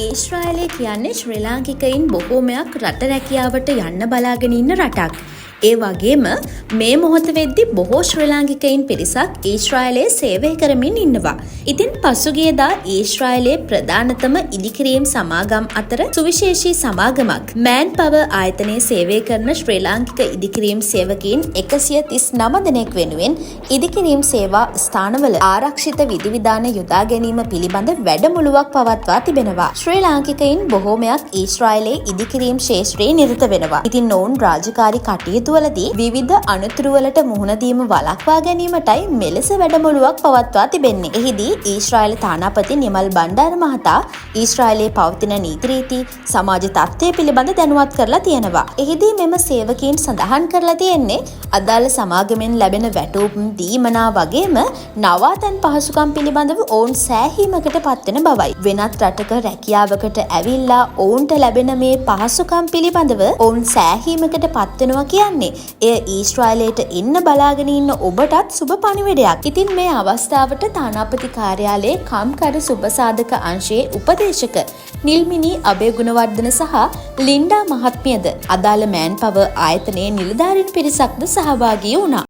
ඊශ්‍රායලය කියන්නේ ශ්‍රී ලාංකිකයින් බොහෝමයක් රට රැකියාවට යන්න බලාගෙන ඉන්න රටක්. ඒ වගේම මේ මොහොත වෙද්දි බොහෝ ශ්‍රී ලාංකිකයින් පිරිසක් ඊශ්‍රායලයේ සේවය කරමින් ඉන්නවා. ඉතින් පසුගියදා ඊශ්‍රායලයේ ප්‍රධානතම ඉදිකිරීම් සමාගම් අතර සුවිශේෂී සමාගමක් මෑන් පවර් ආයතනයේ සේවය කරන ශ්‍රී ලාංකික ඉදිකිරීම් සේවකයින් 139 දෙනෙක් වෙනුවෙන් ඉදිකිරීම් සේවා ස්ථානවල ආරක්ෂිත විධිවිධාන යොදා ගැනීම පිළිබඳ වැඩමුළුවක් පවත්වා තිබෙනවා. ශ්‍රී ලාංකිකයින් බොහෝමයක් ඊශ්‍රායලයේ ඉදිකිරීම් ක්ෂේත්‍රයේ නිරත වෙනවා. ඉතින් ඔවුන් රාජකාරී කටයුතු වලදී විවිධ අනතුරු වලට මුහුණ දීම වළක්වා ගැනීමටයි මෙලෙස වැඩමුළුවක් පවත්වා තිබෙන්නේ. එහිදී ඊශ්‍රායල තානාපති නිමල් බණ්ඩාර මහතා ඊශ්‍රායලයේ පවතින නීති රීති සමාජ තත්ත්වය පිළිබඳ දැනුවත් කරලා තියෙනවා. එහිදී මෙම සේවකීන් සඳහන් කරලා තියෙන්නේ අදාළ සමාගමෙන් ලැබෙන වැටුප් දීමනා වගේම නවාතැන් පහසුකම් පිළිබඳව ඔවුන් සෑහීමකට පත්වෙන බවයි. වෙනත් රටක රැකියාවකට ඇවිල්ලා ඔවුන්ට ලැබෙන මේ පහසුකම් පිළිබඳව ඔවුන් සෑහීමකට පත්වෙනවා කියන්නේ එය ඊශ්‍රායලයට එන්න බලාගෙන ඉන්න ඔබටත් සුබ පණිවිඩයක්. ඉතින් මේ අවස්ථාවට තානාපති කාර්යාලයේ කම්කර සුබසාධක අංශයේ උපදේශක නිල්මිනී අබේගුණවර්ධන සහ ලින්ඩා මහත්මියද අදාළ මෑන් පවර් ආයතනයේ නිලධාරීන් පිරිසක්ද සහභාගී වුණා.